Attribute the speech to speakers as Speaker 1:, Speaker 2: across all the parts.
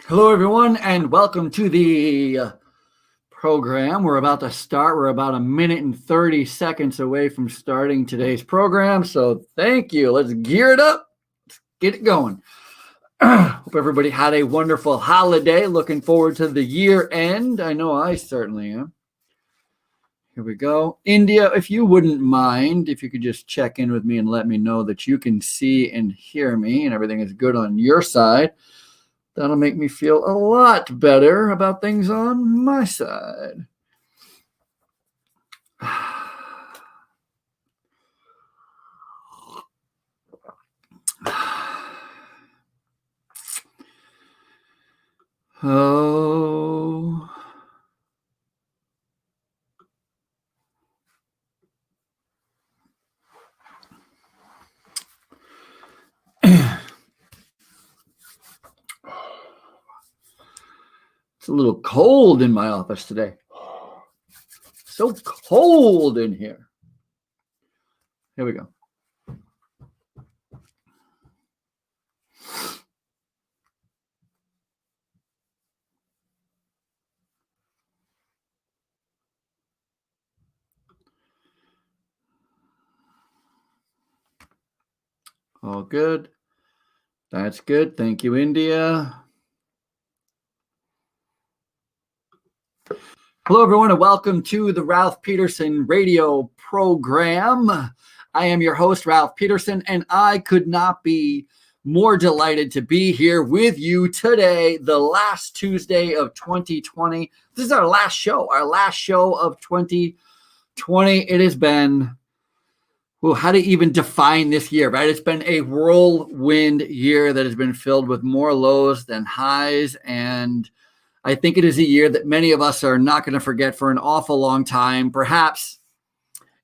Speaker 1: Hello, everyone, and welcome to the program. We're about to start. We're about a minute and 30 seconds away from starting today's program. So thank you. Let's gear it up. Let's get it going. Hope everybody had a wonderful holiday. Looking forward to the year end. I know I certainly am. Here we go. India, if you wouldn't mind, if you could just check in with me and let me know that you can see and hear me and everything is good on your side. That'll make me feel a lot better about things on my side. Oh. It's a little cold in my office today. So cold in here. Here we go. All good. That's good. Thank you, India. Hello, everyone, and welcome to the Ralph Peterson radio program. I am your host, Ralph Peterson, and I could not be more delighted to be here with you today, the last Tuesday of 2020. This is our last show of 2020. It has been, well, how to even define this year, right? It's been a whirlwind year that has been filled with more lows than highs, and I think it is a year that many of us are not going to forget for an awful long time, perhaps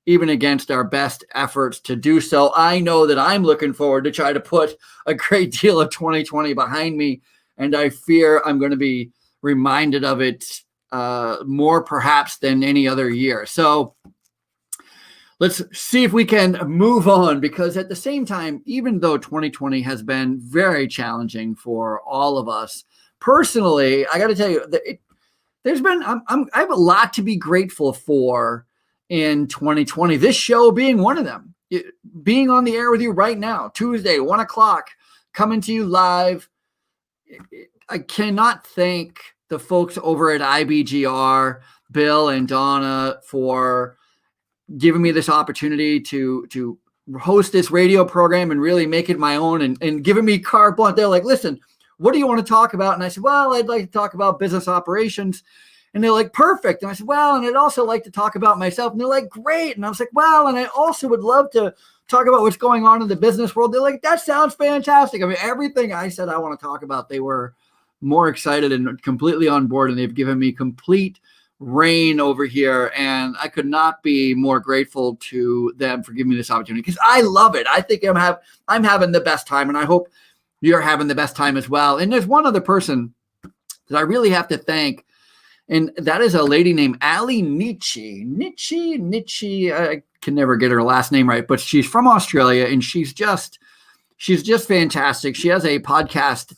Speaker 1: even against our best efforts to do so. I know that I'm looking forward to try to put a great deal of 2020 behind me, and I fear I'm going to be reminded of it more perhaps than any other year. So let's see if we can move on, because at the same time, even though 2020 has been very challenging for all of us, personally, I got to tell you that I have a lot to be grateful for in 2020. This show being one of them, being on the air with you right now, Tuesday, 1 o'clock, coming to you live. I cannot thank the folks over at IBGR, Bill and Donna, for giving me this opportunity to host this radio program and really make it my own, and giving me carte blanche. They're like, listen, what do you want to talk about? And I said, well, I'd like to talk about business operations. And they're like, perfect. And I said, well, and I'd also like to talk about myself. And they're like, great. And I was like, well, and I also would love to talk about what's going on in the business world. They're like, that sounds fantastic. I mean, everything I said I want to talk about, they were more excited and completely on board. And they've given me complete reign over here. And I could not be more grateful to them for giving me this opportunity, because I love it. I think I'm having the best time, and I hope you're having the best time as well. And there's one other person that I really have to thank, and that is a lady named Ali Nietzsche. I can never get her last name right, but she's from Australia, and she's just fantastic. She has a podcast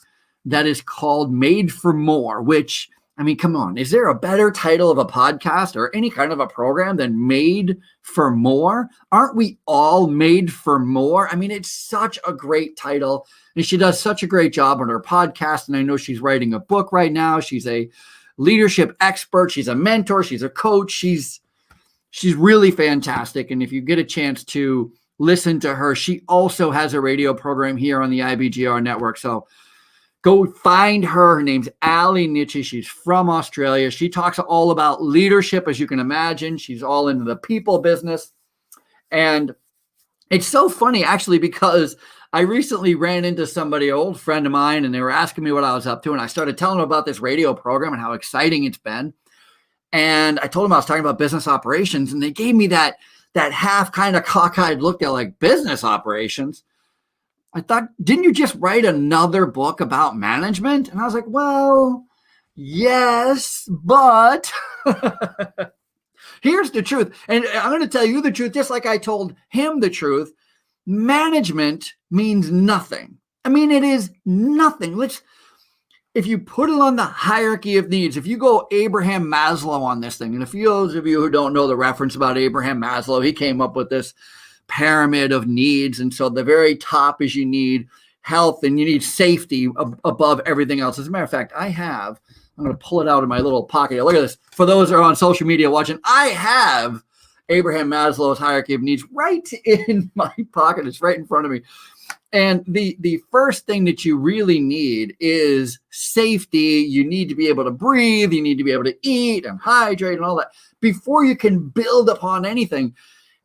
Speaker 1: that is called Made for More, which, I mean, come on, is there a better title of a podcast or any kind of a program than Made for More? Aren't we all made for more? I mean, it's such a great title, and she does such a great job on her podcast. And I know she's writing a book right now. She's a leadership expert. She's a mentor. She's a coach. She's really fantastic. And if you get a chance to listen to her, she also has a radio program here on the IBGR network. So go find her. Her name's Ali Nietzsche. She's from Australia. She talks all about leadership, as you can imagine. She's all into the people business. And it's so funny, actually, because I recently ran into somebody, an old friend of mine, and they were asking me what I was up to. And I started telling them about this radio program and how exciting it's been. And I told them I was talking about business operations, and they gave me that half kind of cockeyed look. They're like, business operations? I thought, didn't you just write another book about management? And I was like, well, yes, but here's the truth. And I'm going to tell you the truth, just like I told him the truth. Management means nothing. I mean, it is nothing. if you put it on the hierarchy of needs, if you go Abraham Maslow on this thing, and if those of you who don't know the reference about Abraham Maslow, he came up with this pyramid of needs. And so the very top is you need health and you need safety above everything else. As a matter of fact, I'm going to pull it out of my little pocket. Look at this. For those that are on social media watching, I have Abraham Maslow's hierarchy of needs right in my pocket. It's right in front of me. And the first thing that you really need is safety. You need to be able to breathe. You need to be able to eat and hydrate and all that before you can build upon anything.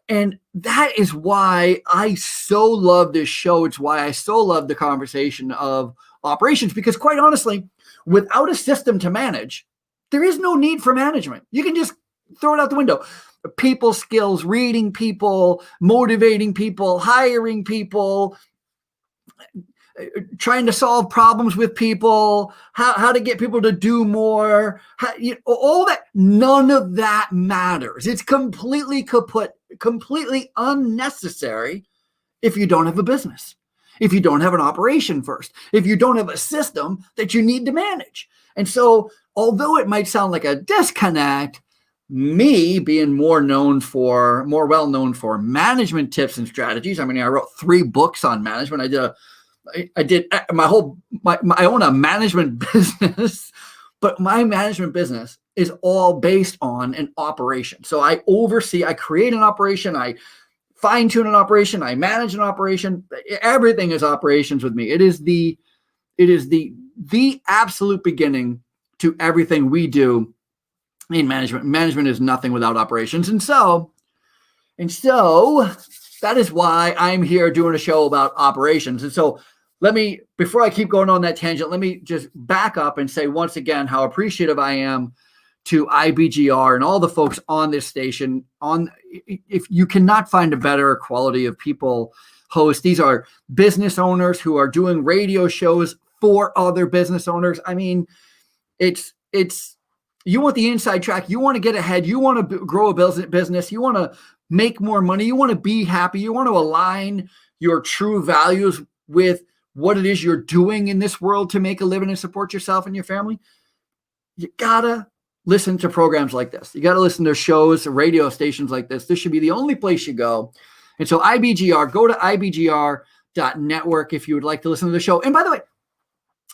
Speaker 1: And that is why I so love this show. It's why I so love the conversation of operations, because quite honestly, without a system to manage, there is no need for management. You can just throw it out the window. People skills, reading people, motivating people, hiring people, trying to solve problems with people, how to get people to do more, all that. None of that matters. It's completely kaput, completely unnecessary if you don't have a business, if you don't have an operation first, if you don't have a system that you need to manage. And so, although it might sound like a disconnect, me being more well known for management tips and strategies. I mean, I wrote 3 books on management. I own a management business, but my management business is all based on an operation. So I create an operation, I fine tune an operation, I manage an operation. Everything is operations with me. It is the absolute beginning to everything we do in management. Management is nothing without operations. And so that is why I'm here doing a show about operations. And so before I keep going on that tangent, let me just back up and say once again how appreciative I am to IBGR and all the folks on this station. If you cannot find a better quality of people host, these are business owners who are doing radio shows for other business owners. I mean, it's you want the inside track, you want to get ahead, you want to grow a business, you want to make more money, you want to be happy, you want to align your true values with what it is you're doing in this world to make a living and support yourself and your family. You gotta listen to programs like this. You gotta listen to shows, radio stations like this. This should be the only place you go. And so IBGR, go to ibgr.network if you would like to listen to the show. And by the way,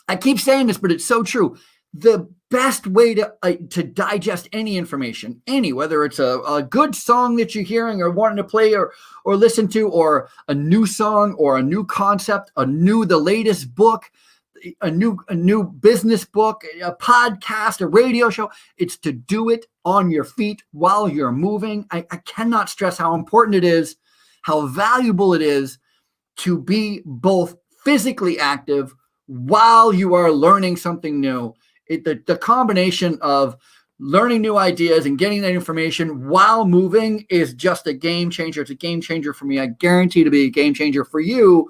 Speaker 1: I keep saying this, but it's so true. The best way to digest any information, whether it's a good song that you're hearing or wanting to play or listen to, or a new song or a new concept, the latest book, a new business book, a podcast, a radio show, it's to do it on your feet while you're moving. I cannot stress how important it is, how valuable it is to be both physically active while you are learning something new. The combination of learning new ideas and getting that information while moving is just a game changer. It's a game changer for me. I guarantee to be a game changer for you.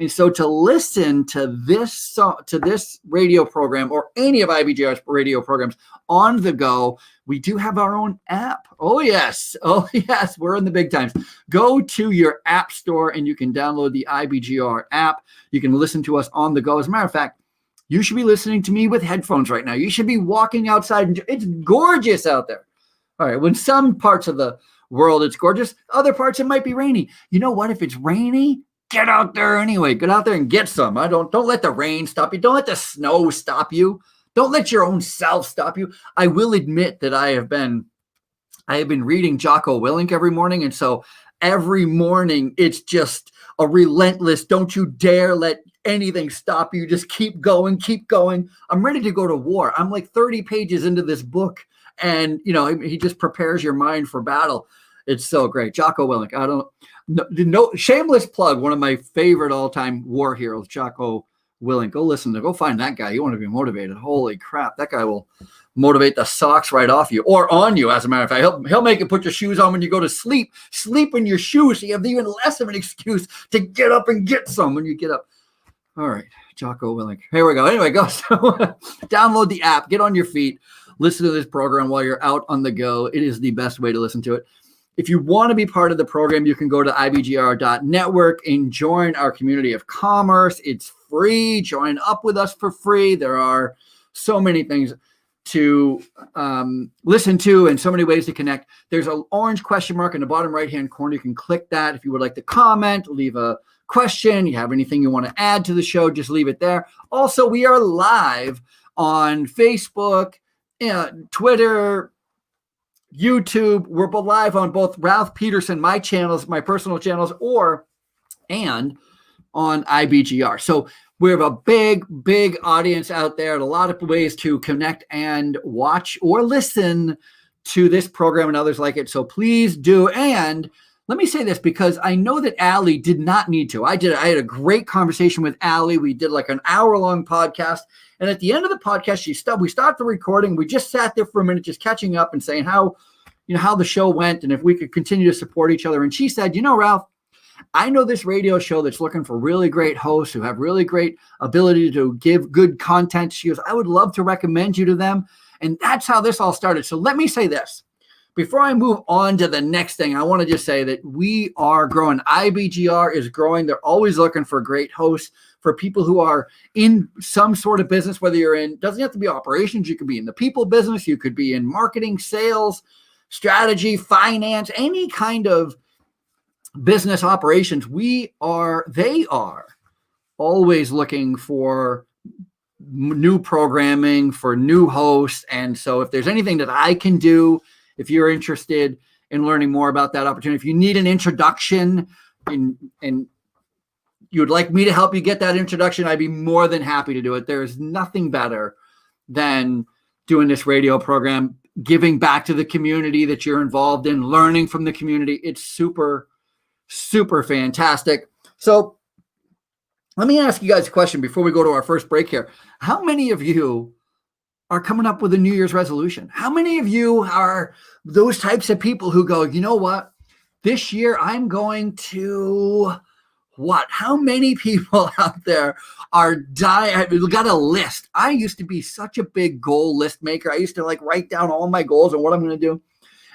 Speaker 1: And so to listen to this radio program or any of IBGR's radio programs on the go, we do have our own app. Oh yes, we're in the big times. Go to your app store and you can download the IBGR app. You can listen to us on the go. As a matter of fact, you should be listening to me with headphones right now. You should be walking outside. It's gorgeous out there. All right. When some parts of the world it's gorgeous, other parts it might be rainy. You know what? If it's rainy, get out there anyway. Get out there and get some. Don't let the rain stop you. Don't let the snow stop you. Don't let your own self stop you. I will admit that I have been reading Jocko Willink every morning, and so every morning it's just a relentless. Don't you dare let anything stop you. Just keep going, keep going. I'm ready to go to war. I'm like 30 pages into this book, and he just prepares your mind for battle. It's so great. Jocko Willink. No shameless plug. One of my favorite all-time war heroes, Jocko Willink. Go find that guy. You want to be motivated. Holy crap. That guy will motivate the socks right off you or on you. As a matter of fact, he'll make you put your shoes on when you go to sleep. Sleep in your shoes. So you have even less of an excuse to get up and get some when you get up. All right, Jocko Willink. Here we go. Anyway, go. So download the app, get on your feet, listen to this program while you're out on the go. It is the best way to listen to it. If you want to be part of the program, you can go to ibgr.network and join our community of commerce. It's free. Join up with us for free. There are so many things to listen to and so many ways to connect. There's an orange question mark in the bottom right-hand corner. You can click that. If you would like to comment, leave a question, you have anything you want to add to the show, just leave it there. Also, we are live on Facebook, Twitter, YouTube. We're live on both Ralph Peterson, my channels, my personal channels, and on IBGR. So we have a big audience out there and a lot of ways to connect and watch or listen to this program and others like it. So please do. And let me say this, because I know that Allie did not need to. I had a great conversation with Allie. We did like an hour-long podcast. And at the end of the podcast, we stopped the recording. We just sat there for a minute, just catching up and saying how the show went and if we could continue to support each other. And she said, Ralph, I know this radio show that's looking for really great hosts who have really great ability to give good content. She goes, I would love to recommend you to them. And that's how this all started. So let me say this. Before I move on to the next thing, I want to just say that we are growing. IBGR is growing. They're always looking for great hosts, for people who are in some sort of business, whether you're in, doesn't have to be operations. You could be in the people business. You could be in marketing, sales, strategy, finance, any kind of business operations. They are always looking for new programming, for new hosts. And so if there's anything that I can do, if you're interested in learning more about that opportunity, if you need an introduction and you would like me to help you get that introduction, I'd be more than happy to do it. There's nothing better than doing this radio program, giving back to the community that you're involved in, learning from the community. It's super, super fantastic. So let me ask you guys a question before we go to our first break here. How many of you are coming up with a New Year's resolution? How many of you are those types of people who go, you know what? This year I'm going to what? How many people out there are dying? We've got a list. I used to be such a big goal list maker. I used to write down all my goals and what I'm going to do.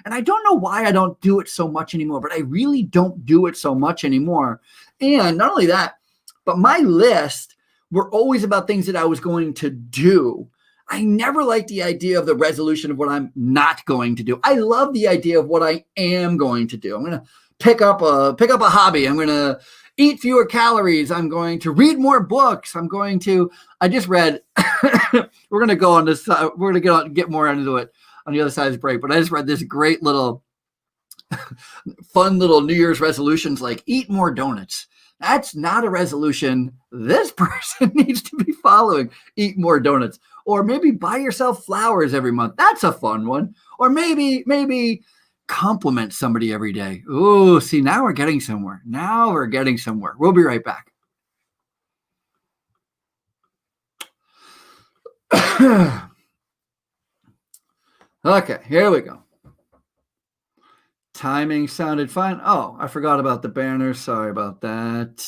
Speaker 1: And I don't know why I don't do it so much anymore, but I really don't do it so much anymore. And not only that, but my list were always about things that I was going to do. I never liked the idea of the resolution of what I'm not going to do. I love the idea of what I am going to do. I'm going to pick up a hobby. I'm going to eat fewer calories. I'm going to read more books. I just read, we're going to go on this, we're going to get more into it on the other side of the break, but I just read this great little fun little New Year's resolutions, like eat more donuts. That's not a resolution this person needs to be following. Eat more donuts. Or maybe buy yourself flowers every month. That's a fun one. Or maybe compliment somebody every day. Oh, see, now we're getting somewhere. We'll be right back. Okay, here we go. Timing sounded fine. Oh, I forgot about the banner. Sorry about that.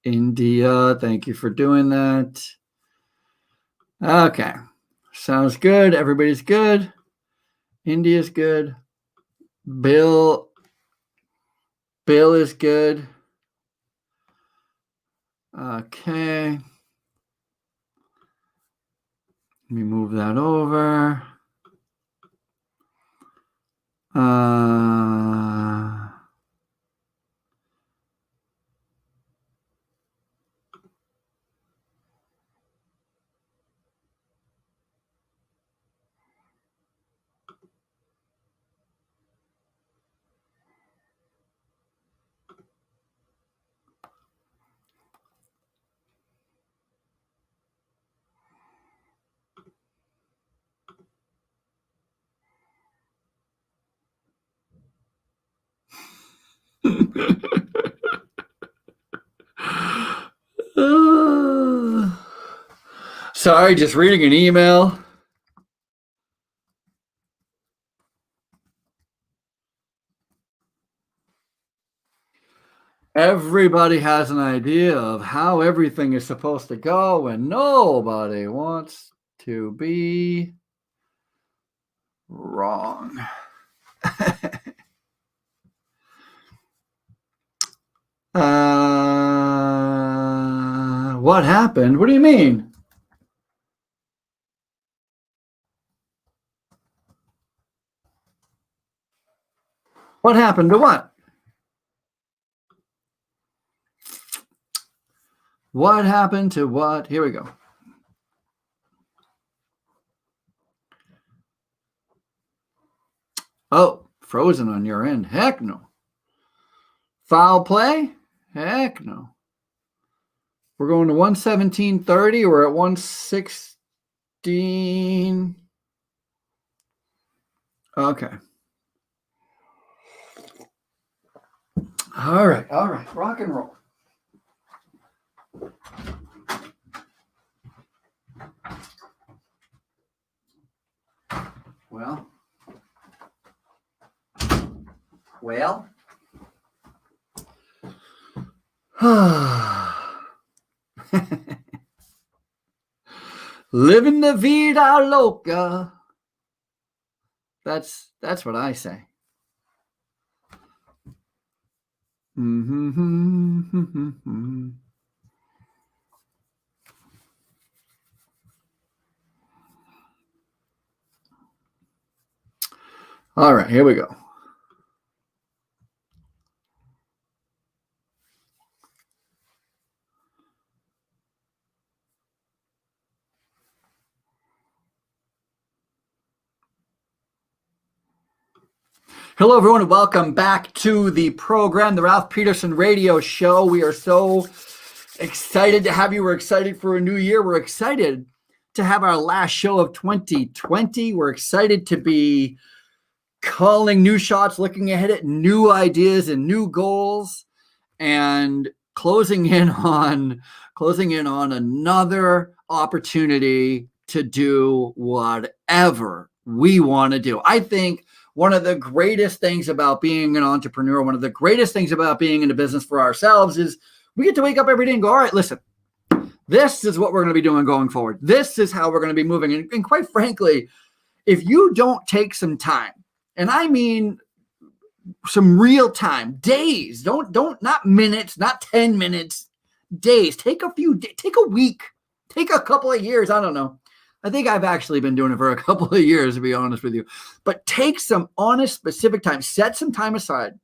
Speaker 1: India, thank you for doing that. Okay, sounds good. Everybody's good. India's good. Bill is good. Okay. Let me move that over. Sorry, just reading an email. Everybody has an idea of how everything is supposed to go, and nobody wants to be wrong. What happened? What do you mean? What happened to what? What happened to what? Here we go. Oh, frozen on your end. Heck no. Foul play? Heck no. We're going to 117.30. We're at 116. Okay. All right. Rock and roll. Well. Living the vida loca. That's what I say. All right, here we go. Hello, everyone, and welcome back to the program, the Ralph Peterson Radio Show. We are so excited to have you. We're excited for a new year. We're excited to have our last show of 2020. We're excited to be calling new shots, looking ahead at new ideas and new goals, and closing in on another opportunity to do whatever we want to do. I think one of the greatest things about being an entrepreneur, one of the greatest things about being in a business for ourselves is we get to wake up every day and go, all right, listen, this is what we're going to be doing going forward. This is how we're going to be moving. And quite frankly, if you don't take some time, and I mean some real time, days, don't not minutes, not 10 minutes, days, take a week, take a couple of years. I don't know. I think I've actually been doing it for a couple of years, to be honest with you. But take some honest, specific time, set some time aside,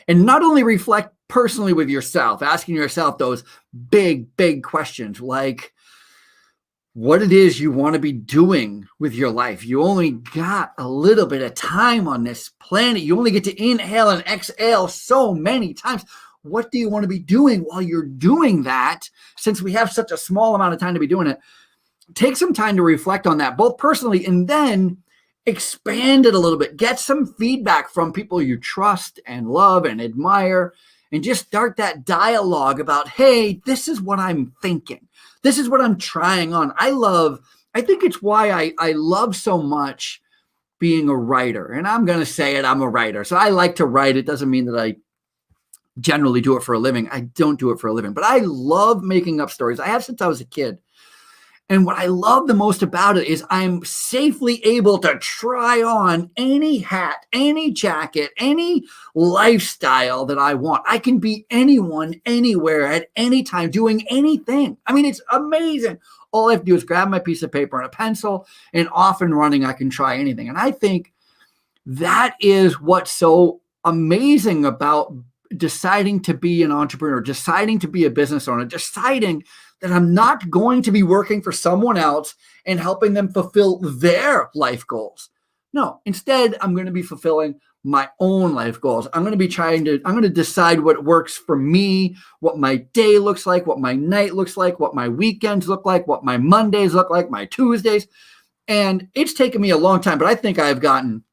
Speaker 1: and not only reflect personally with yourself, asking yourself those big, big questions like what it is you want to be doing with your life. You only got a little bit of time on this planet. You only get to inhale and exhale so many times. What do you want to be doing while you're doing that? Since we have such a small amount of time to be doing it, take some time to reflect on that, both personally and then expand it a little bit. Get some feedback from people you trust and love and admire, and just start that dialogue about, hey, this is what I'm thinking. This is what I'm trying on. I think it's why I love so much being a writer. And I'm going to say it, I'm a writer. So I like to write. It doesn't mean that I generally do it for a living. I don't do it for a living, but I love making up stories. I have since I was a kid. And what I love the most about it is I'm safely able to try on any hat, any jacket, any lifestyle that I want. I can be anyone, anywhere, at any time, doing anything. I mean, it's amazing. All I have to do is grab my piece of paper and a pencil, and off and running, I can try anything. And I think that is what's so amazing about deciding to be an entrepreneur, deciding to be a business owner, deciding that I'm not going to be working for someone else and helping them fulfill their life goals. No, instead, I'm going to be fulfilling my own life goals. I'm going to decide what works for me, what my day looks like, what my night looks like, what my weekends look like, what my Mondays look like, my Tuesdays. And it's taken me a long time, but I think I've gotten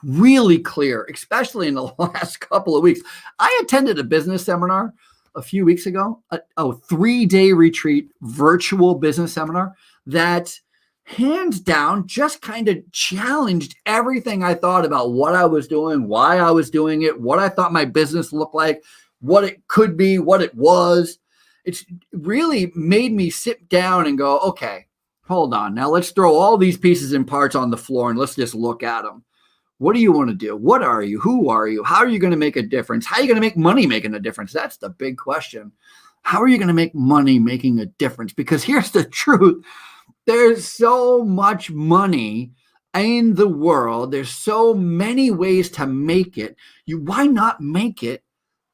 Speaker 1: really clear, especially in the last couple of weeks. I attended a business seminar a few weeks ago, a 3-day retreat virtual business seminar that hands down just kind of challenged everything I thought about what I was doing, why I was doing it, what I thought my business looked like, what it could be, what it was. It's really made me sit down and go, okay, hold on. Now let's throw all these pieces and parts on the floor and let's just look at them. What do you want to do? What are you? Who are you? How are you going to make a difference? How are you going to make money making a difference? That's the big question. How are you going to make money making a difference? Because here's the truth. There's so much money in the world. There's so many ways to make it. Why not make it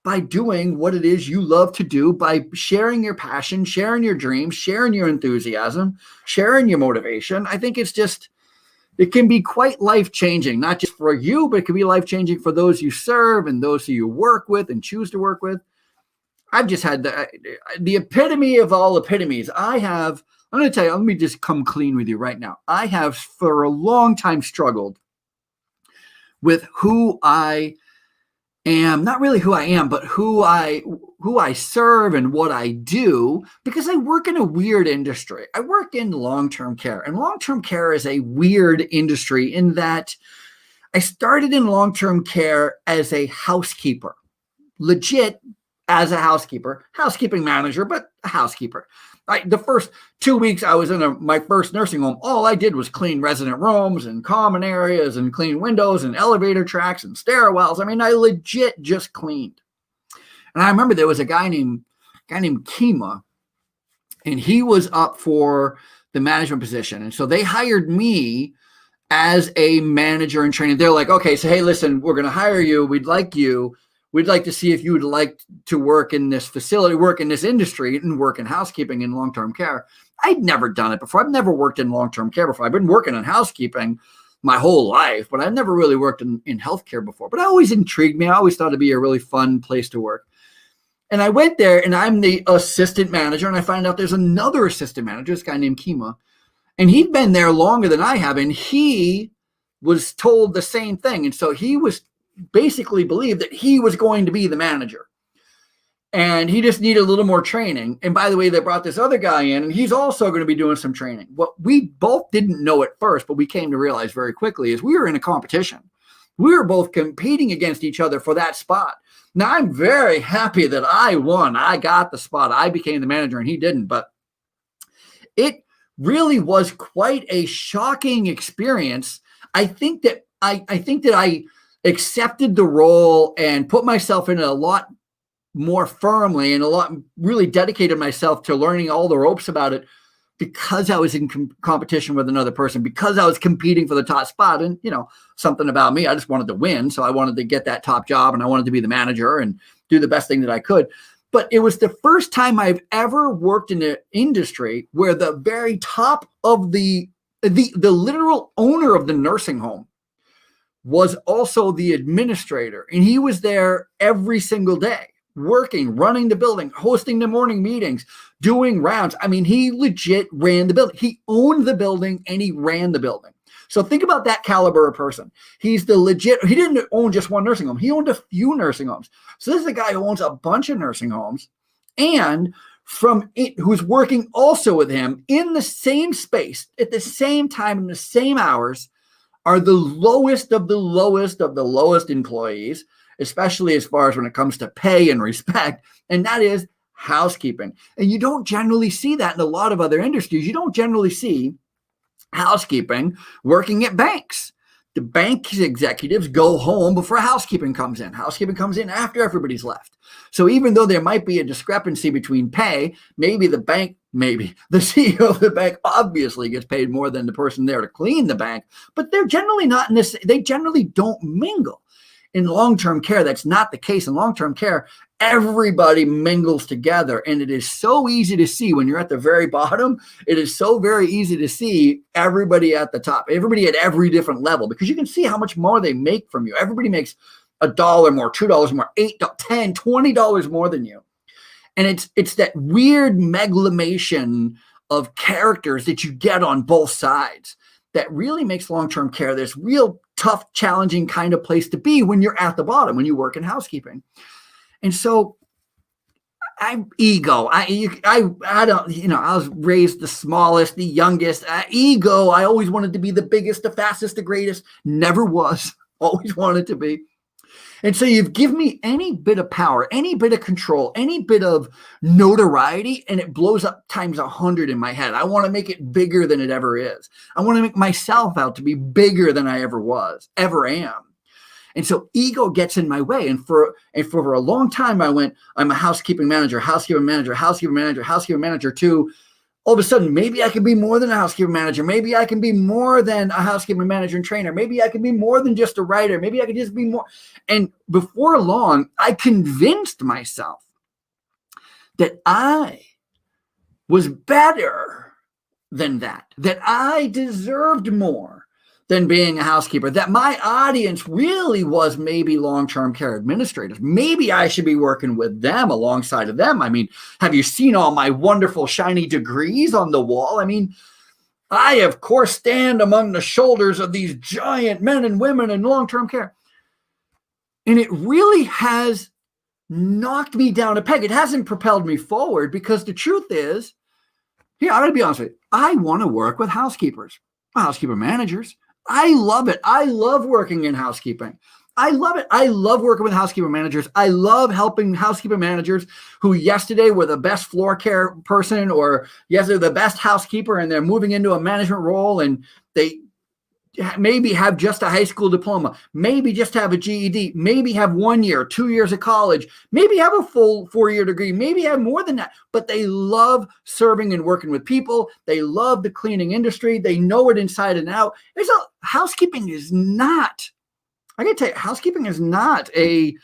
Speaker 1: by doing what it is you love to do, by sharing your passion, sharing your dreams, sharing your enthusiasm, sharing your motivation? I think it can be quite life-changing, not just for you, but it can be life-changing for those you serve and those who you work with and choose to work with. I've just had the epitome of all epitomes. I'm going to tell you, let me just come clean with you right now. I have for a long time struggled with who I am, not really who I am, but who I serve and what I do, because I work in a weird industry. I work in long-term care, and long-term care is a weird industry in that I started in long-term care as a housekeeper, legit as a housekeeping manager, but a housekeeper. The first 2 weeks I was in my first nursing home, all I did was clean resident rooms and common areas and clean windows and elevator tracks and stairwells. I mean, I legit just cleaned. And I remember there was a guy named Kima, and he was up for the management position. And so they hired me as a manager in training. They're like, okay, so hey, listen, we're going to hire you. We'd like to see if you would like to work in this facility, work in this industry, and work in housekeeping and long-term care. I'd never done it before. I've never worked in long-term care before. I've been working in housekeeping my whole life, but I've never really worked in healthcare before. But it always intrigued me. I always thought it'd be a really fun place to work. And I went there, and I'm the assistant manager, and I find out there's another assistant manager, this guy named Kima, and he'd been there longer than I have, and he was told the same thing. And so he was basically believed that he was going to be the manager, and he just needed a little more training. And by the way, they brought this other guy in, and he's also going to be doing some training. What we both didn't know at first, but we came to realize very quickly, is we were in a competition. We were both competing against each other for that spot. Now, I'm very happy that I won. I got the spot. I became the manager and he didn't, but it really was quite a shocking experience. I think that I accepted the role and put myself in it a lot more firmly and really dedicated myself to learning all the ropes about it, because I was in competition with another person, because I was competing for the top spot. And, something about me, I just wanted to win. So I wanted to get that top job, and I wanted to be the manager and do the best thing that I could. But it was the first time I've ever worked in an industry where the very top of the literal owner of the nursing home was also the administrator. And he was there every single day, working, running the building, hosting the morning meetings, doing rounds. I mean, he legit ran the building. He owned the building and he ran the building. So think about that caliber of person. He didn't own just one nursing home. He owned a few nursing homes. So this is a guy who owns a bunch of nursing homes, and who's working also with him in the same space at the same time in the same hours are the lowest of the lowest of the lowest employees, especially as far as when it comes to pay and respect, and that is housekeeping. And you don't generally see that in a lot of other industries. You don't generally see housekeeping working at banks. The bank executives go home before housekeeping comes in. Housekeeping comes in after everybody's left. So even though there might be a discrepancy between pay, maybe the CEO of the bank obviously gets paid more than the person there to clean the bank, but they're generally not in this. They generally don't mingle. In long-term care, that's not the case. In long-term care, everybody mingles together, and it is so easy to see when you're at the very bottom. It is so very easy to see everybody at the top, everybody at every different level, because you can see how much more they make from you. Everybody makes $1 more, $2 more, $8, $10, $20 more than you. And it's that weird megalomation of characters that you get on both sides that really makes long-term care this real tough, challenging kind of place to be when you're at the bottom, when you work in housekeeping. And so I'm ego. I don't, I was raised the smallest, the youngest. Ego. I always wanted to be the biggest, the fastest, the greatest. Never was. Always wanted to be. And so you've given me any bit of power, any bit of control, any bit of notoriety, and it blows up times 100 in my head. I want to make it bigger than it ever is. I want to make myself out to be bigger than I ever was, ever am. And so ego gets in my way. And for a long time, I went, I'm a housekeeping manager, housekeeping manager, housekeeping manager, housekeeping manager, to all of a sudden, maybe I can be more than a housekeeping manager. Maybe I can be more than a housekeeping manager and trainer. Maybe I can be more than just a writer. Maybe I can just be more. And before long, I convinced myself that I was better than that I deserved more than being a housekeeper, that my audience really was maybe long-term care administrators. Maybe I should be working with them alongside of them. I mean, have you seen all my wonderful shiny degrees on the wall? I mean, I, of course, stand among the shoulders of these giant men and women in long-term care. And it really has knocked me down a peg. It hasn't propelled me forward, because the truth is, here, I'm going to be honest with you, I want to work with housekeepers, housekeeper managers. I love it. I love working in housekeeping. I love it. I love working with housekeeper managers. I love helping housekeeper managers who yesterday were the best floor care person, or yesterday the best housekeeper, and they're moving into a management role, and they maybe have just a high school diploma, maybe just have a GED, maybe have 1 year, 2 years of college, maybe have a full 4-year degree, maybe have more than that, but they love serving and working with people. They love the cleaning industry. They know it inside and out. Housekeeping is not, I gotta tell you, housekeeping is not a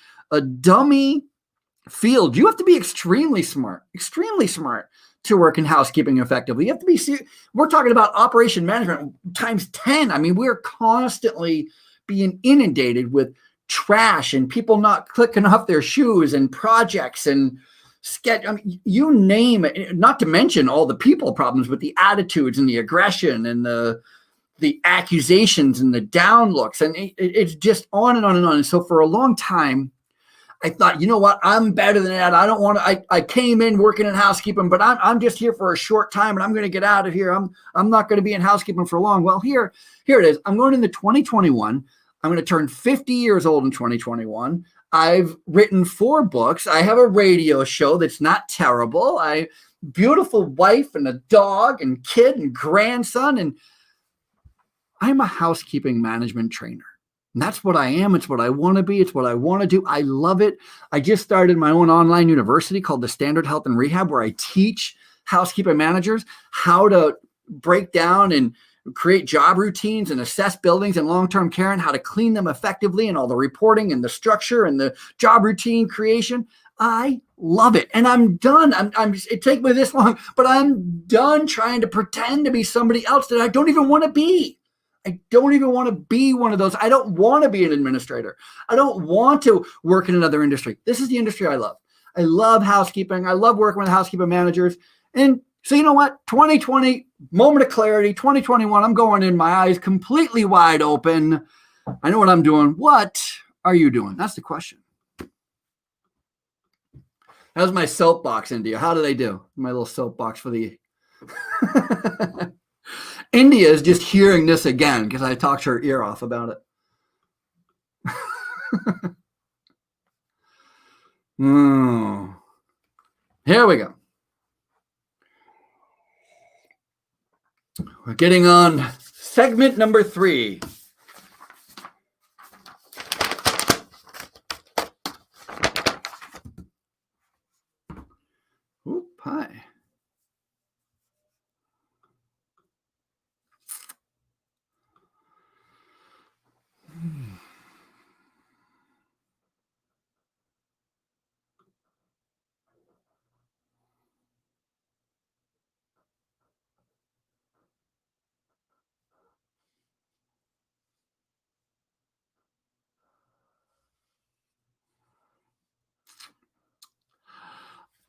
Speaker 1: dummy field. You have to be extremely smart to work in housekeeping effectively. You have to be, we're talking about operation management times 10. I mean, we're constantly being inundated with trash and people not clicking off their shoes and projects and I mean, you name it, not to mention all the people problems with the attitudes and the aggression and the accusations and the down looks. And it's just on and on and on. And so for a long time, I thought, you know what? I'm better than that. I don't want to. I came in working in housekeeping, but I'm just here for a short time, and I'm going to get out of here. I'm not going to be in housekeeping for long. Well, here it is. I'm going into 2021. I'm going to turn 50 years old in 2021. I've written 4 books. I have a radio show that's not terrible. Beautiful wife and a dog and kid and grandson, and I'm a housekeeping management trainer. And that's what I am. It's what I want to be. It's what I want to do. I love it. I just started my own online university called the Standard Health and Rehab, where I teach housekeeping managers how to break down and create job routines and assess buildings in long-term care, and how to clean them effectively, and all the reporting and the structure and the job routine creation. I love it. And I'm done. It takes me this long, but I'm done trying to pretend to be somebody else that I don't even want to be. I don't even want to be one of those. I don't want to be an administrator. I don't want to work in another industry. This is the industry I love. I love housekeeping. I love working with housekeeping managers. And so, you know what? 2020, moment of clarity. 2021, I'm going in, my eyes completely wide open. I know what I'm doing. What are you doing? That's the question. How's my soapbox, India? How do they do? My little soapbox for the... India is just hearing this again because I talked her ear off about it. Here we go. We're getting on segment number 3. Oop, hi.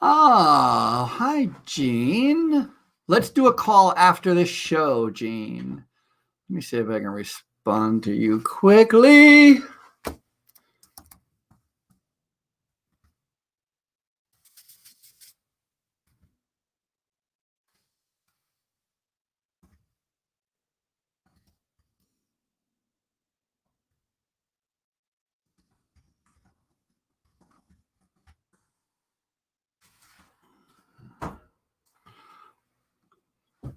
Speaker 1: Oh, hi, Jean. Let's do a call after the show, Jean. Let me see if I can respond to you quickly.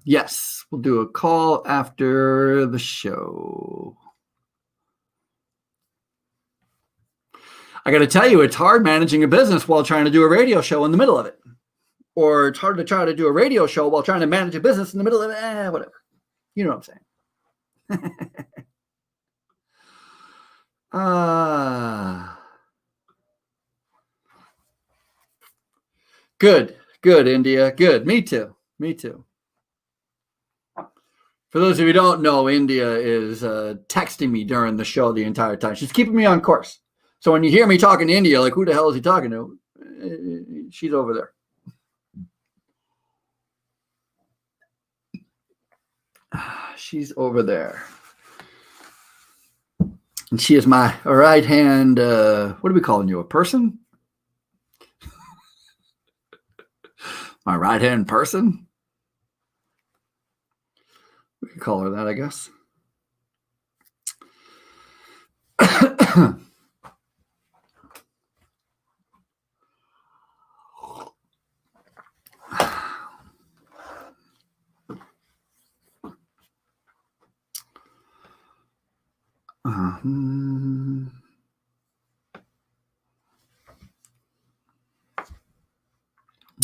Speaker 1: Yes, we'll do a call after the show. I got to tell you, it's hard managing a business while trying to do a radio show in the middle of it. Or it's hard to try to do a radio show while trying to manage a business in the middle of it. Whatever. You know what I'm saying. Good, India. Good. Me too. For those of you who don't know, India is texting me during the show the entire time. She's keeping me on course. So when you hear me talking to India, like, who the hell is he talking to? She's over there. She's over there. And she is my right hand, what are we calling you, a person? My right hand person? We can call her that, I guess.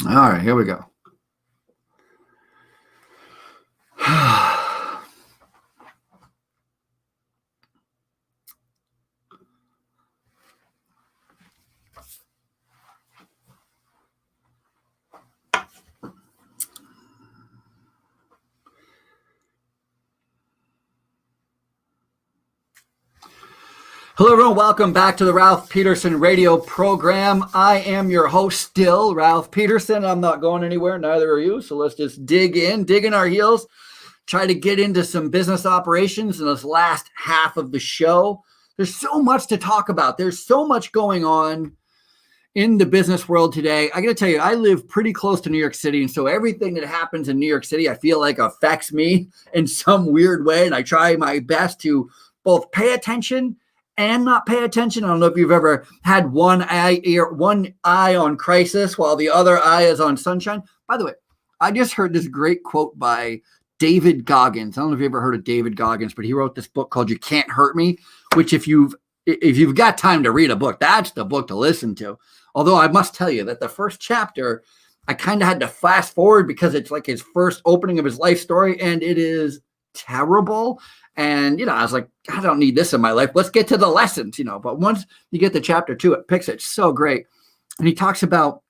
Speaker 1: All right, here we go. Hello, everyone. Welcome back to the Ralph Peterson radio program. I am your host still, Ralph Peterson. I'm not going anywhere. Neither are you. So let's just dig in our heels, try to get into some business operations in this last half of the show. There's so much to talk about. There's so much going on in the business world today. I got to tell you, I live pretty close to New York City. And so everything that happens in New York City, I feel like affects me in some weird way. And I try my best to both pay attention and not pay attention. I don't know if you've ever had one eye on crisis while the other eye is on sunshine. By the way, I just heard this great quote by David Goggins. I don't know if you ever heard of David Goggins, but he wrote this book called You Can't Hurt Me, which if you've got time to read a book, that's the book to listen to. Although I must tell you that the first chapter, I kind of had to fast forward because it's like his first opening of his life story, and it is terrible. And, I was like, I don't need this in my life. Let's get to the lessons, But once you get to chapter 2, it picks it so great. And he talks about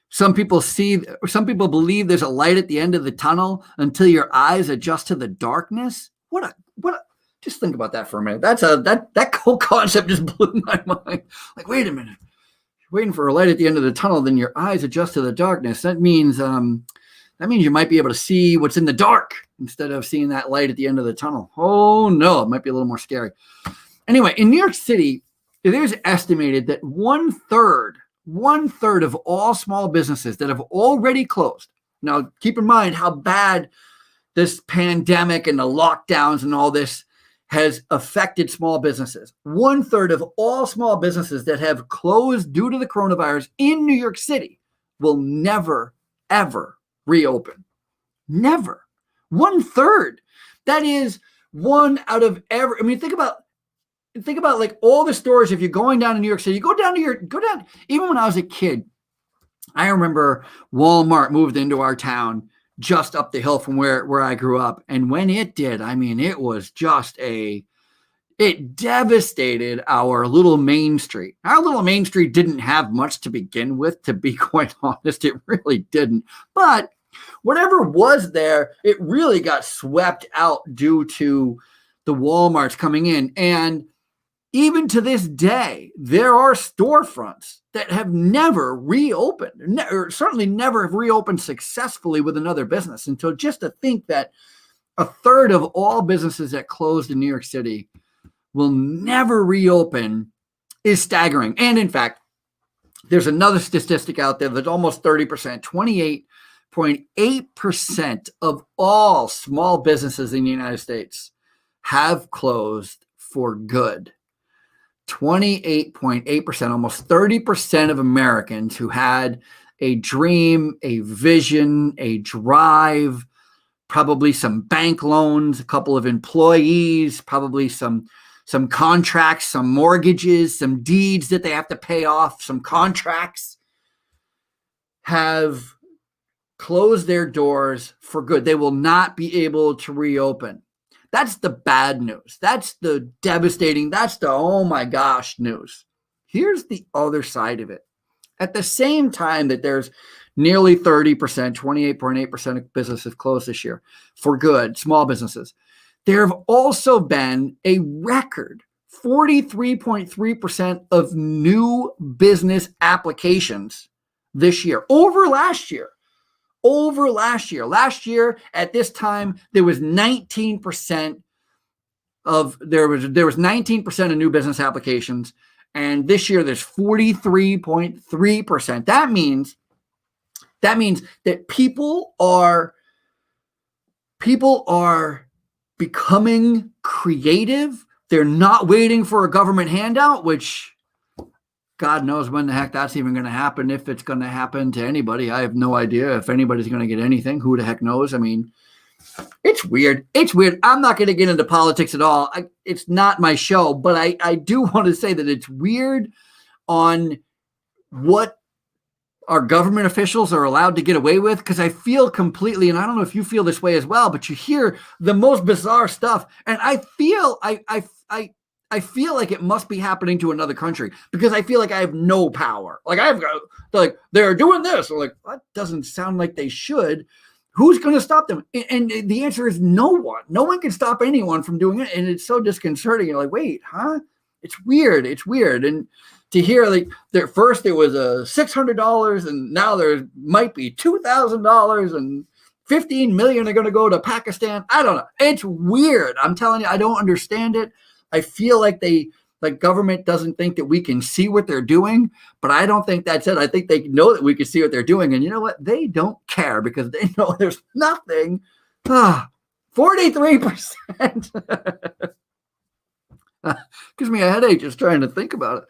Speaker 1: some people believe there's a light at the end of the tunnel until your eyes adjust to the darkness. Just think about that for a minute. That whole concept just blew my mind. Like, wait a minute. You're waiting for a light at the end of the tunnel, then your eyes adjust to the darkness. That means you might be able to see what's in the dark instead of seeing that light at the end of the tunnel. Oh, no, it might be a little more scary. Anyway, in New York City, it is estimated that one third of all small businesses that have already closed. Now, keep in mind how bad this pandemic and the lockdowns and all this has affected small businesses. One third of all small businesses that have closed due to the coronavirus in New York City will never, ever reopen. Never. One third. That is one out of every. I mean, think about like all the stores. If you're going down to New York City, go down. Even when I was a kid, I remember Walmart moved into our town just up the hill from where I grew up. And when it did, I mean, it was just it devastated our little Main Street. Our little Main Street didn't have much to begin with, to be quite honest. It really didn't. But whatever was there, it really got swept out due to the Walmarts coming in. And even to this day, there are storefronts that have never reopened, or certainly never have reopened successfully with another business. And so just to think that a third of all businesses that closed in New York City will never reopen is staggering. And in fact, there's another statistic out there that almost 30%, 28.8% of all small businesses in the United States have closed for good. 28.8%, almost 30% of Americans who had a dream, a vision, a drive probably some bank loans, a couple of employees, probably some contracts, some mortgages, some deeds that they have to pay off, some contracts have closed their doors for good. They will not be able to reopen. That's the bad news. That's the devastating, that's the oh my gosh news. Here's the other side of it. At the same time that there's nearly 30%, 28.8% of businesses closed this year for good, small businesses, there have also been a record 43.3% of new business applications this year over last year. Last year at this time, there was 19% of 19% of new business applications. And this year there's 43.3%. That means that people are becoming creative. They're not waiting for a government handout, which God knows when the heck that's even going to happen, if it's going to happen to anybody. I have no idea if anybody's going to get anything. Who the heck knows? I mean, it's weird. I'm not going to get into politics at all. It's not my show, but I do want to say that it's weird on what our government officials are allowed to get away with, because I feel completely, and I don't know if you feel this way as well, but you hear the most bizarre stuff, and I feel like it must be happening to another country, because I feel like I have no power. Like they're doing this. Or like, that doesn't sound like they should. Who's going to stop them? And the answer is no one. No one can stop anyone from doing it. And it's so disconcerting. You're like, wait, huh? It's weird. And to hear like first it was $600 and now there might be $2,000 and 15 million are going to go to Pakistan. I don't know. It's weird. I'm telling you, I don't understand it. I feel like government doesn't think that we can see what they're doing, but I don't think that's it. I think they know that we can see what they're doing. And you know what? They don't care, because they know there's nothing. 43%. Gives me a headache just trying to think about it.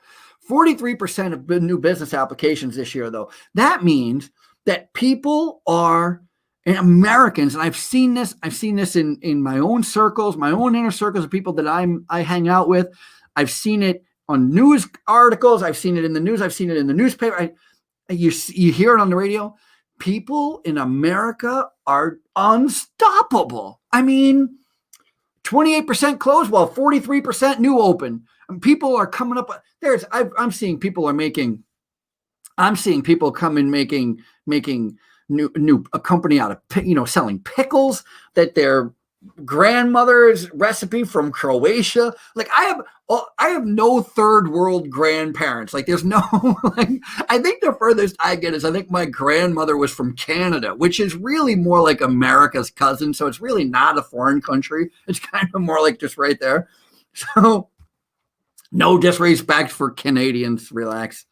Speaker 1: 43% of new business applications this year, though. That means that people are, and Americans, and I've seen this in my own circles, my own inner circles of people that I hang out with. I've seen it on news articles. I've seen it in the news. I've seen it in the newspaper. You hear it on the radio. People in America are unstoppable. I mean, 28% closed while 43% new open. And people are coming up. I'm seeing people come in making a company out of, selling pickles that their grandmother's recipe from Croatia. Like I have no third world grandparents. Like there's no, I think the furthest I get is I think my grandmother was from Canada, which is really more like America's cousin. So it's really not a foreign country. It's kind of more like just right there. So no disrespect for Canadians, relax.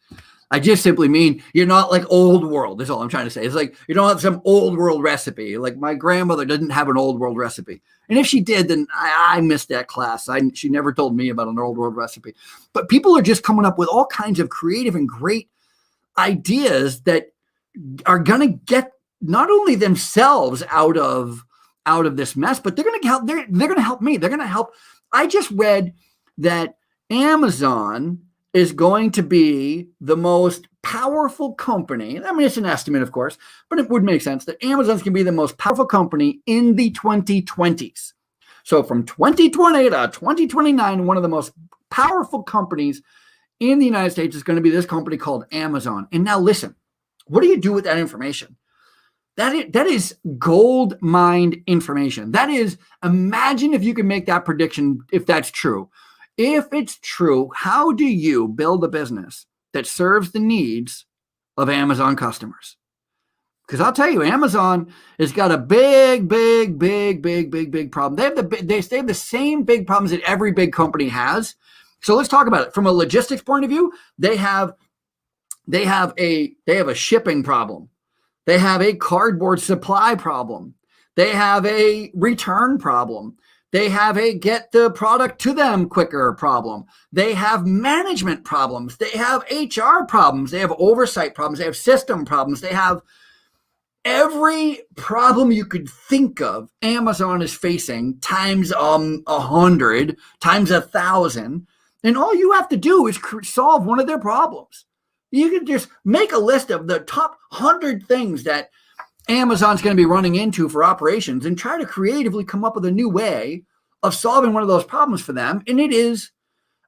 Speaker 1: I just simply mean you're not like old world. That's all I'm trying to say. It's like you don't have some old world recipe. Like my grandmother didn't have an old world recipe. And if she did, then I missed that class. She never told me about an old world recipe. But people are just coming up with all kinds of creative and great ideas that are going to get not only themselves out of this mess, but they're going to help. They're going to help me. They're going to help. I just read that Amazon is going to be the most powerful company. I mean, it's an estimate, of course, but it would make sense that Amazon's going to be the most powerful company in the 2020s. So from 2020 to 2029, one of the most powerful companies in the United States is going to be this company called Amazon. And now listen, what do you do with that information? That is gold mined information. That is, imagine if you could make that prediction, if that's true. If it's true, how do you build a business that serves the needs of Amazon customers? Because I'll tell you, Amazon has got a big problem. They have the same big problems that every big company has. So let's talk about it. From a logistics point of view, they have a shipping problem. They have a cardboard supply problem. They have a return problem. They have a get the product to them quicker problem. They have management problems. They have HR problems. They have oversight problems. They have system problems. They have every problem you could think of, Amazon is facing times 100, times 1,000, and all you have to do is solve one of their problems. You can just make a list of the top 100 things that Amazon's going to be running into for operations and try to creatively come up with a new way of solving one of those problems for them. And it is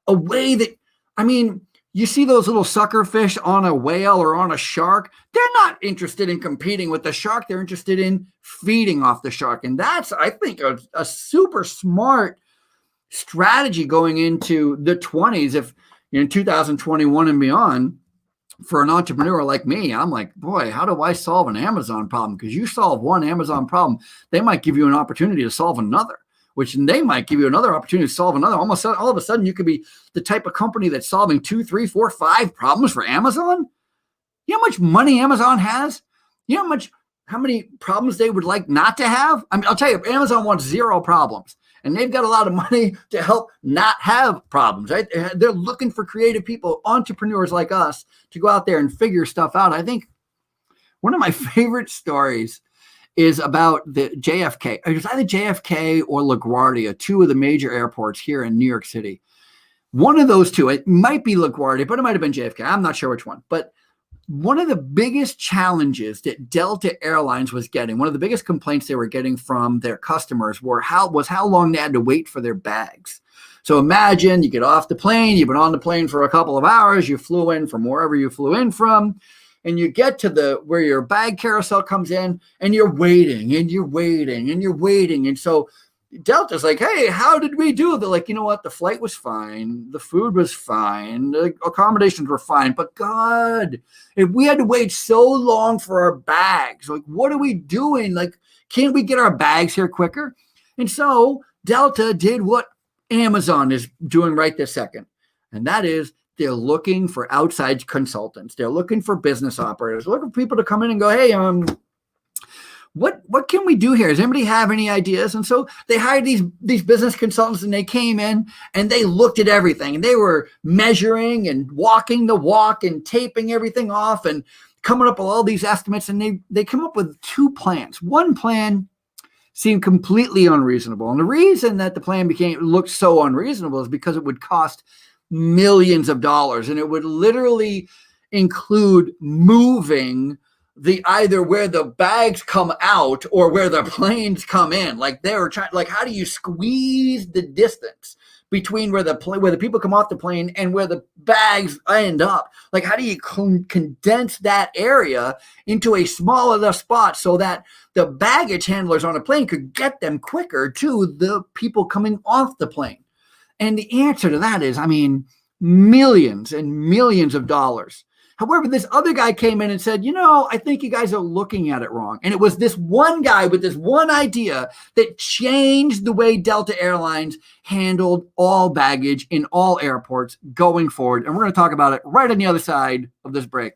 Speaker 1: a way that, I mean, you see those little sucker fish on a whale or on a shark. They're not interested in competing with the shark. They're interested in feeding off the shark. And that's, I think, a super smart strategy going into the 20s. If in 2021 and beyond, for an entrepreneur like me, I'm like, boy, how do I solve an Amazon problem? Because you solve one Amazon problem, they might give you an opportunity to solve another, which they might give you another opportunity to solve another. Almost all of a sudden, you could be the type of company that's solving 2, 3, 4, 5 problems for Amazon. You know how much money Amazon has? You know how many problems they would like not to have? I mean, I'll tell you, Amazon wants 0 problems. And they've got a lot of money to help not have problems, right? They're looking for creative people, entrepreneurs like us, to go out there and figure stuff out. I think one of my favorite stories is about the JFK. It was either JFK or LaGuardia, 2 of the major airports here in New York City. One of those 2, it might be LaGuardia, but it might have been JFK. I'm not sure which one. But one of the biggest challenges that Delta Airlines was getting, one of the biggest complaints they were getting from their customers was how long they had to wait for their bags. So imagine you get off the plane, you've been on the plane for a couple of hours, you flew in from wherever you flew in from, and you get to where your bag carousel comes in, and you're waiting, and you're waiting, and you're waiting. And so Delta's like, hey, how did we do? They're like, you know what? The flight was fine. The food was fine. The accommodations were fine. But God, if we had to wait so long for our bags, like, what are we doing? Like, can't we get our bags here quicker? And so Delta did what Amazon is doing right this second. And that is they're looking for outside consultants. They're looking for business operators, looking for people to come in and go, hey, what can we do here? Does anybody have any ideas? And so they hired these business consultants, and they came in and they looked at everything, and they were measuring and walking the walk and taping everything off and coming up with all these estimates. And they come up with 2 plans. One plan seemed completely unreasonable. And the reason that the plan looked so unreasonable is because it would cost millions of dollars, and it would literally include moving either where the bags come out or where the planes come in. Like they were trying, like, how do you squeeze the distance between where the people come off the plane and where the bags end up? Like, how do you condense that area into a small enough spot so that the baggage handlers on a plane could get them quicker to the people coming off the plane? And the answer to that is, I mean, millions and millions of dollars. However, this other guy came in and said, I think you guys are looking at it wrong. And it was this one guy with this one idea that changed the way Delta Airlines handled all baggage in all airports going forward. And we're going to talk about it right on the other side of this break.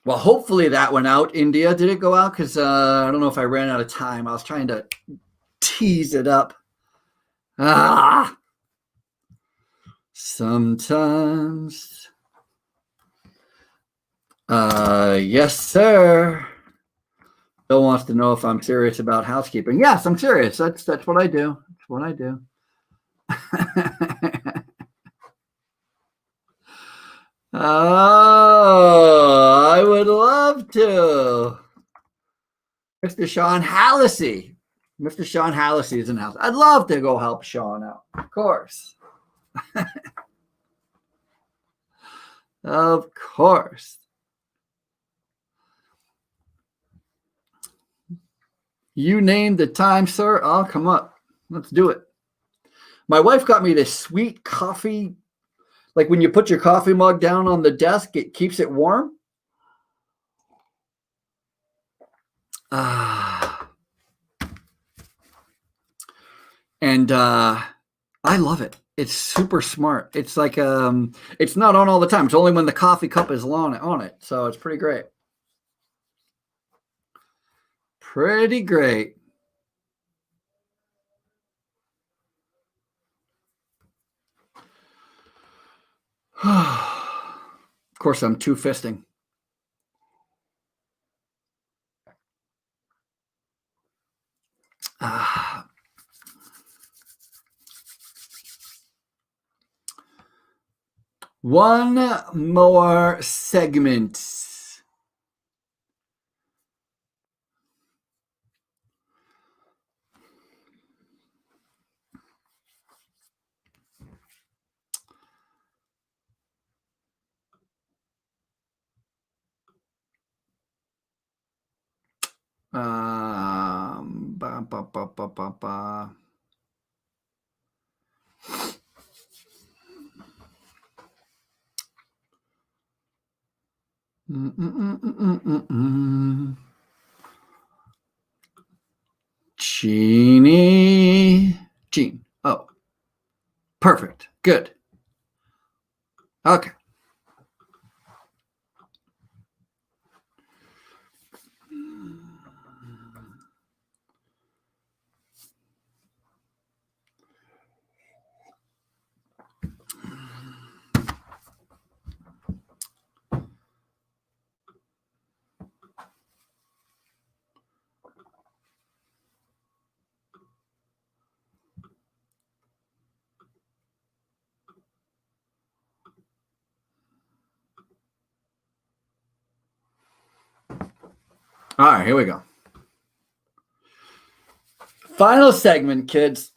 Speaker 1: Well, hopefully that went out, India. Did it go out? Because I don't know if I ran out of time. I was trying to tease it up. Sometimes. Yes, sir. Bill wants to know if I'm serious about housekeeping. Yes, I'm serious. That's what I do. That's what I do. Oh, I would love to. Mr. Sean Hallisey. Mr. Sean Hallisey is in the house. I'd love to go help Sean out. Of course. Of course. You name the time, sir. I'll come up. Let's do it. My wife got me this sweet coffee. Like when you put your coffee mug down on the desk, it keeps it warm. And I love it. It's super smart. It's like it's not on all the time. It's only when the coffee cup is on it. So it's pretty great. Pretty great. Of course, I'm two-fisting. One more segment. Ba, ba, ba, ba, ba, ba. Genie. Gene. Oh. Perfect. Good. Okay. All right, here we go. Final segment, kids.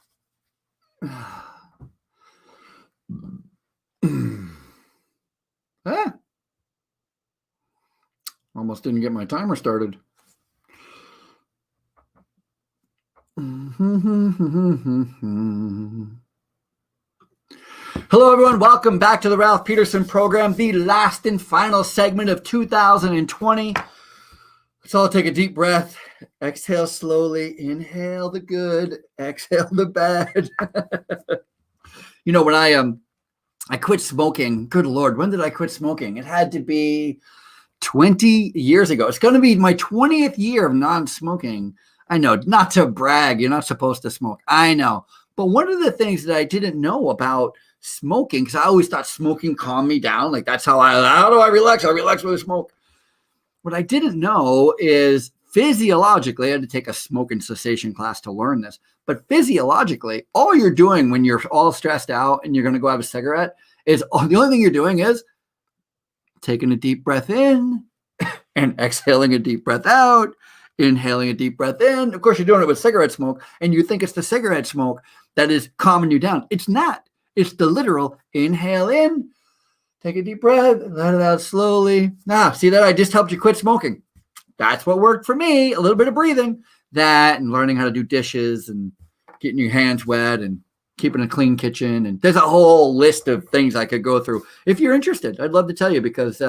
Speaker 1: Almost didn't get my timer started. Hello, everyone. Welcome back to the Ralph Peterson program, the last and final segment of 2020. Let's all take a deep breath. Exhale slowly. Inhale the good. Exhale the bad. You know, when I quit smoking, good Lord, when did I quit smoking? It had to be 20 years ago. It's going to be my 20th year of non-smoking. I know, not to brag. You're not supposed to smoke. I know. But one of the things that I didn't know about smoking, because I always thought smoking calmed me down. Like, that's how do I relax? I relax when I smoke. What I didn't know is physiologically, I had to take a smoking cessation class to learn this. But physiologically, all you're doing when you're all stressed out and you're going to go have a cigarette is the only thing you're doing is taking a deep breath in and exhaling a deep breath out, inhaling a deep breath in. Of course, you're doing it with cigarette smoke, and you think it's the cigarette smoke that is calming you down. It's not. It's the literal inhale in, take a deep breath, let it out slowly. See that? I just helped you quit smoking. That's what worked for me. A little bit of breathing, that, and learning how to do dishes and getting your hands wet and keeping a clean kitchen. And there's a whole list of things I could go through. If you're interested, I'd love to tell you, because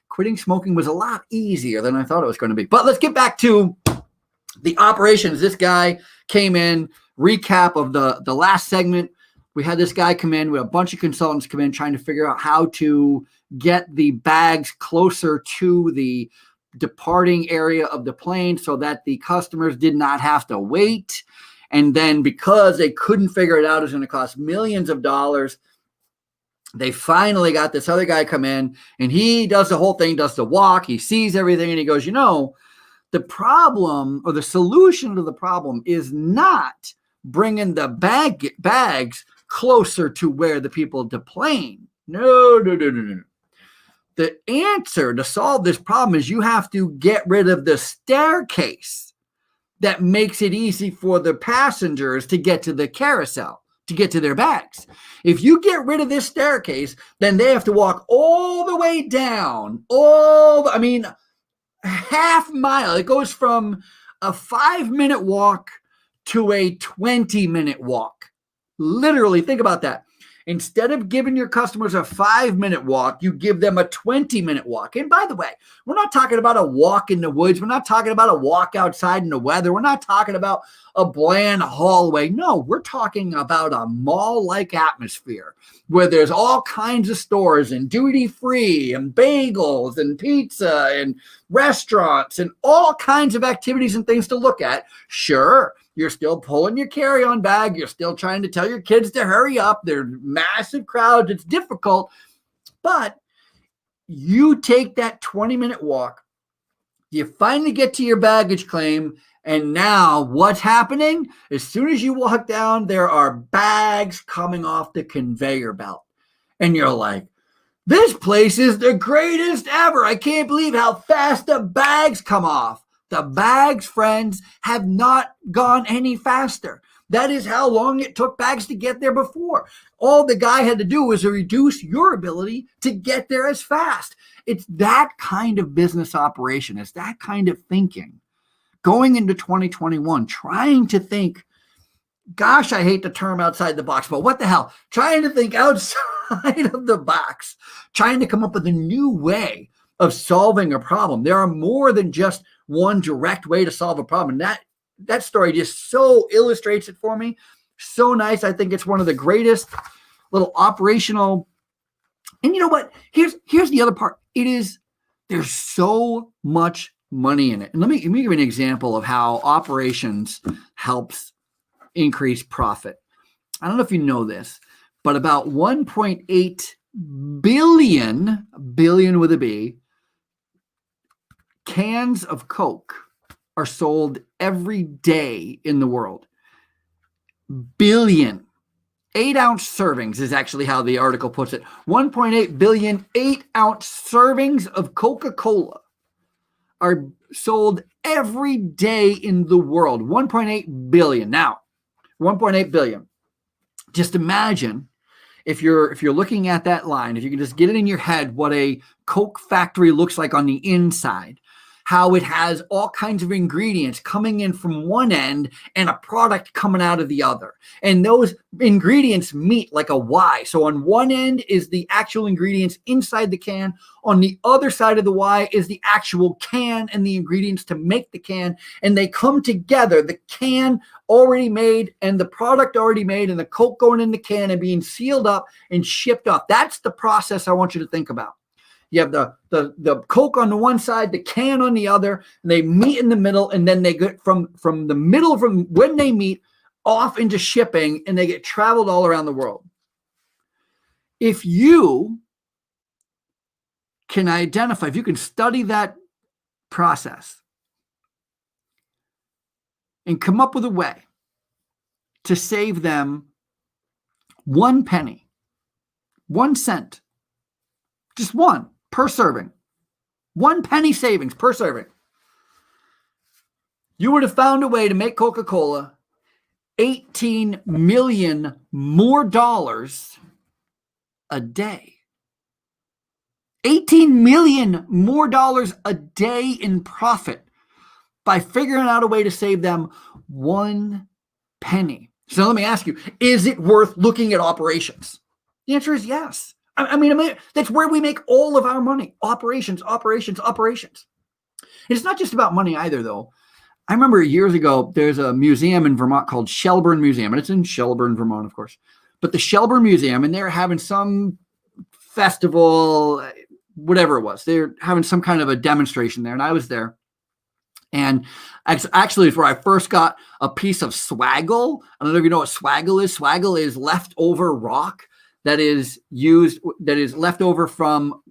Speaker 1: quitting smoking was a lot easier than I thought it was going to be. But let's get back to the operations. This guy came in, recap of the last segment. We had this guy come in, we had a bunch of consultants come in trying to figure out how to get the bags closer to the departing area of the plane so that the customers did not have to wait. And then because they couldn't figure it out, it was going to cost millions of dollars. They finally got this other guy come in, and he does the whole thing, does the walk. He sees everything, and he goes, the problem or the solution to the problem is not bringing the bags closer to where the people deplane. No. The answer to solve this problem is you have to get rid of the staircase that makes it easy for the passengers to get to the carousel, to get to their bags. If you get rid of this staircase, then they have to walk all the way down, half mile. It goes from a 5-minute walk to a 20-minute walk. Literally, think about that. Instead of giving your customers a 5-minute walk, you give them a 20-minute walk. And by the way, we're not talking about a walk in the woods. We're not talking about a walk outside in the weather. We're not talking about a bland hallway. No, we're talking about a mall-like atmosphere where there's all kinds of stores and duty-free and bagels and pizza and restaurants and all kinds of activities and things to look at. Sure, you're still pulling your carry-on bag. You're still trying to tell your kids to hurry up. There are massive crowds. It's difficult. But you take that 20-minute walk. You finally get to your baggage claim, And now what's happening? As soon as you walk down, there are bags coming off the conveyor belt. And you're like, this place is the greatest ever. I can't believe how fast the bags come off. The bags, friends, have not gone any faster. That is how long it took bags to get there before. All the guy had to do was reduce your ability to get there as fast. It's that kind of business operation. It's that kind of thinking. Going into 2021, trying to think, gosh, I hate the term outside the box, but what the hell? Trying to think outside of the box, trying to come up with a new way of solving a problem. There are more than just one direct way to solve a problem. And that story just so illustrates it for me. So nice. I think it's one of the greatest little operational. And you know what? Here's the other part. There's so much money in it. And let me give you an example of how operations helps increase profit. I don't know if you know this, but about 1.8 billion with a B, cans of Coke are sold every day in the world. Billion. 8-ounce servings is actually how the article puts it. 1.8 billion 8-ounce servings of Coca-Cola are sold every day in the world. 1.8 billion. Now, 1.8 billion. Just imagine if you're looking at that line, if you can just get it in your head what a Coke factory looks like on the inside, how it has all kinds of ingredients coming in from one end and a product coming out of the other. And those ingredients meet like a Y. So on one end is the actual ingredients inside the can. On the other side of the Y is the actual can and the ingredients to make the can. And they come together, the can already made and the product already made and the Coke going in the can and being sealed up and shipped off. That's the process I want you to think about. You have the Coke on the one side, the can on the other, and they meet in the middle, and then they get from the middle, from when they meet, off into shipping, and they get traveled all around the world. If you can identify, if you can study that process and come up with a way to save them 1 penny, 1 cent, just one, per serving. 1 penny savings per serving. You would have found a way to make Coca-Cola $18 million more dollars a day. $18 million more dollars a day in profit by figuring out a way to save them 1 penny. So let me ask you, is it worth looking at operations? The answer is yes. I mean, that's where we make all of our money. Operations. It's not just about money either, though. I remember years ago, there's a museum in Vermont called Shelburne Museum, and it's in Shelburne, Vermont, of course. But the Shelburne Museum, and they're having some festival, whatever it was. They're having some kind of a demonstration there, and I was there. And actually, it's where I first got a piece of swaggle. I don't know if you know what swaggle is. Swaggle is leftover rock that is left over from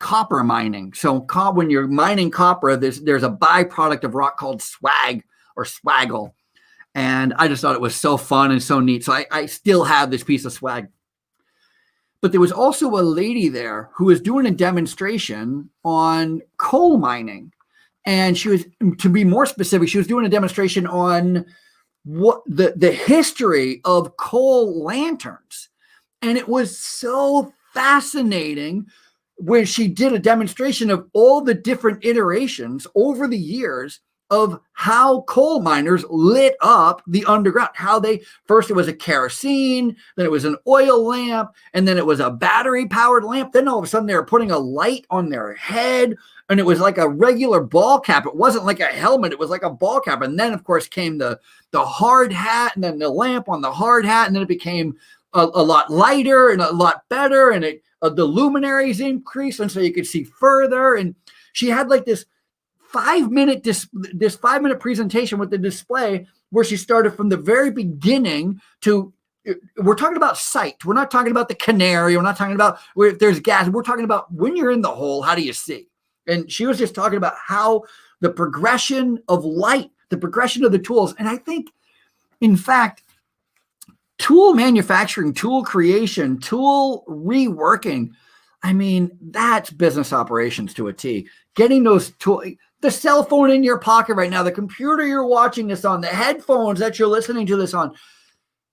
Speaker 1: copper mining. So when you're mining copper, there's a byproduct of rock called swag or swaggle. And I just thought it was so fun and so neat. So I still have this piece of swag. But there was also a lady there who was doing a demonstration on coal mining. And she was, to be more specific, she was doing a demonstration on what the history of coal lanterns. And it was so fascinating when she did a demonstration of all the different iterations over the years of how coal miners lit up the underground. First it was a kerosene, then it was an oil lamp, and then it was a battery powered lamp. Then all of a sudden they were putting a light on their head, and it was like a regular ball cap. It wasn't like a helmet, it was like a ball cap. And then of course came the hard hat, and then the lamp on the hard hat, and then it became a lot lighter and a lot better, and the luminaries increased, and so you could see further. And she had like this 5-minute this 5-minute presentation with the display where she started from the very beginning to. We're talking about sight. We're not talking about the canary. We're not talking about where if there's gas. We're talking about when you're in the hole, how do you see? And she was just talking about how the progression of light the progression of the tools. And I think, in fact, tool manufacturing, tool creation, tool reworking, I mean, that's business operations to a T. Getting those tools, the cell phone in your pocket right now, the computer you're watching this on, the headphones that you're listening to this on,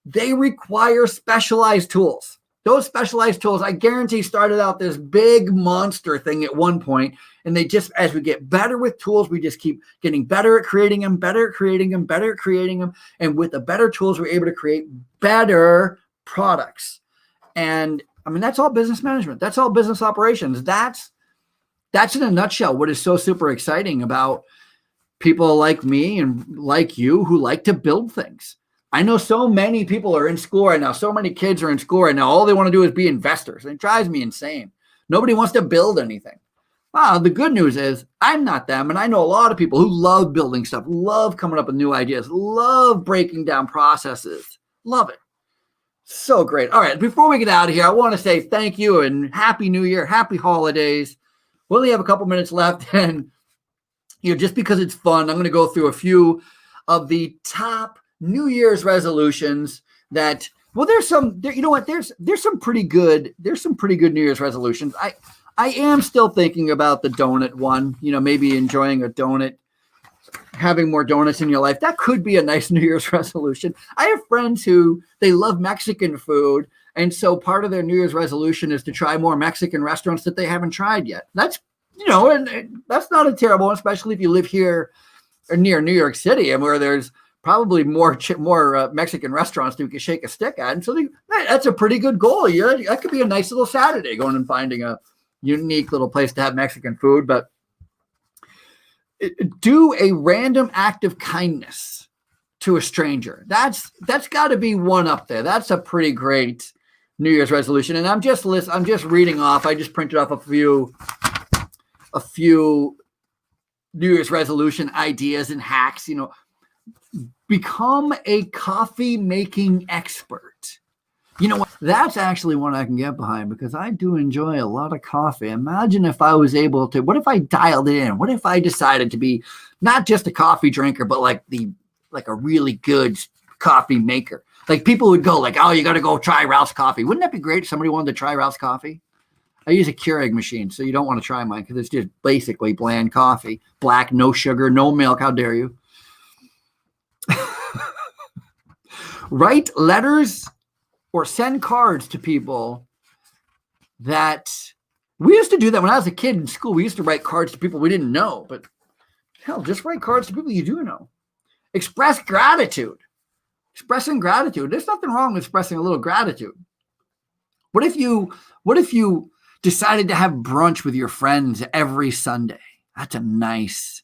Speaker 1: they require specialized tools. Those specialized tools, I guarantee, started out this big monster thing at one point, and they just, as we get better with tools, we just keep getting better at creating them, better at creating them, better at creating them, and with the better tools, we're able to create better products. And I mean, that's all business management. That's all business operations. That's in a nutshell what is so super exciting about people like me and like you who like to build things. I know so many people are in school right now. So many kids are in school right now. All they want to do is be investors. And it drives me insane. Nobody wants to build anything. Wow, the good news is I'm not them. And I know a lot of people who love building stuff, love coming up with new ideas, love breaking down processes. Love it. So great. All right, before we get out of here, I want to say thank you and Happy New Year, happy holidays. We only have a couple minutes left. And just because it's fun, I'm going to go through a few of the top New Year's resolutions that, well, there's some pretty good New Year's resolutions. I am still thinking about the donut one, maybe enjoying a donut, having more donuts in your life. That could be a nice New Year's resolution. I have friends who, they love Mexican food. And so part of their New Year's resolution is to try more Mexican restaurants that they haven't tried yet. That's, and that's not a terrible one, especially if you live here or near New York City and where there's probably more Mexican restaurants that we can shake a stick at. And so that's a pretty good goal. That could be a nice little Saturday, going and finding a unique little place to have Mexican food. But do a random act of kindness to a stranger. That's got to be one up there. That's a pretty great New Year's resolution. And I'm just reading off. I just printed off a few New Year's resolution ideas and hacks. Become a coffee making expert. You know what? That's actually one I can get behind because I do enjoy a lot of coffee. Imagine if I was able to, what if I dialed it in? What if I decided to be not just a coffee drinker, but like a really good coffee maker? Like people would go like, oh, you got to go try Ralph's coffee. Wouldn't that be great if somebody wanted to try Ralph's coffee? I use a Keurig machine, so you don't want to try mine because it's just basically bland coffee. Black, no sugar, no milk. How dare you? Write letters or send cards to people that we used to do that when I was a kid in school. We used to write cards to people we didn't know, but hell, just write cards to people you do know. Express gratitude. Expressing gratitude. There's nothing wrong with expressing a little gratitude. What if you decided to have brunch with your friends every Sunday? That's a nice.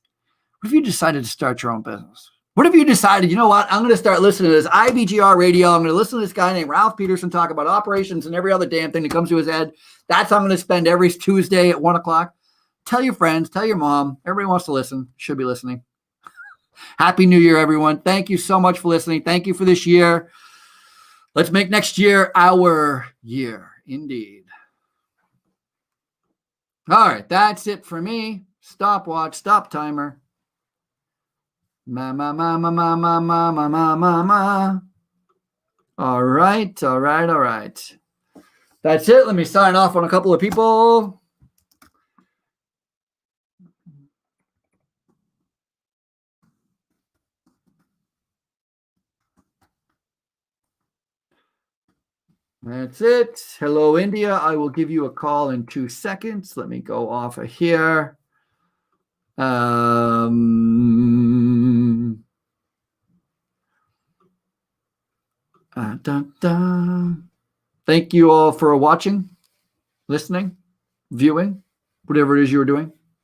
Speaker 1: What if you decided to start your own business? What if you decided, you know what, I'm going to start listening to this IBGR radio. I'm going to listen to this guy named Ralph Peterson talk about operations and every other damn thing that comes to his head. That's how I'm going to spend every Tuesday at 1:00. Tell your friends, tell your mom. Everybody wants to listen, should be listening. Happy New Year, everyone. Thank you so much for listening. Thank you for this year. Let's make next year our year. Indeed. All right, that's it for me. Stopwatch, stop timer. Ma. All right. That's it. Let me sign off on a couple of people. That's it. Hello, India. I will give you a call in 2 seconds. Let me go off of here. Thank you all for watching, listening, viewing, whatever it is you were doing.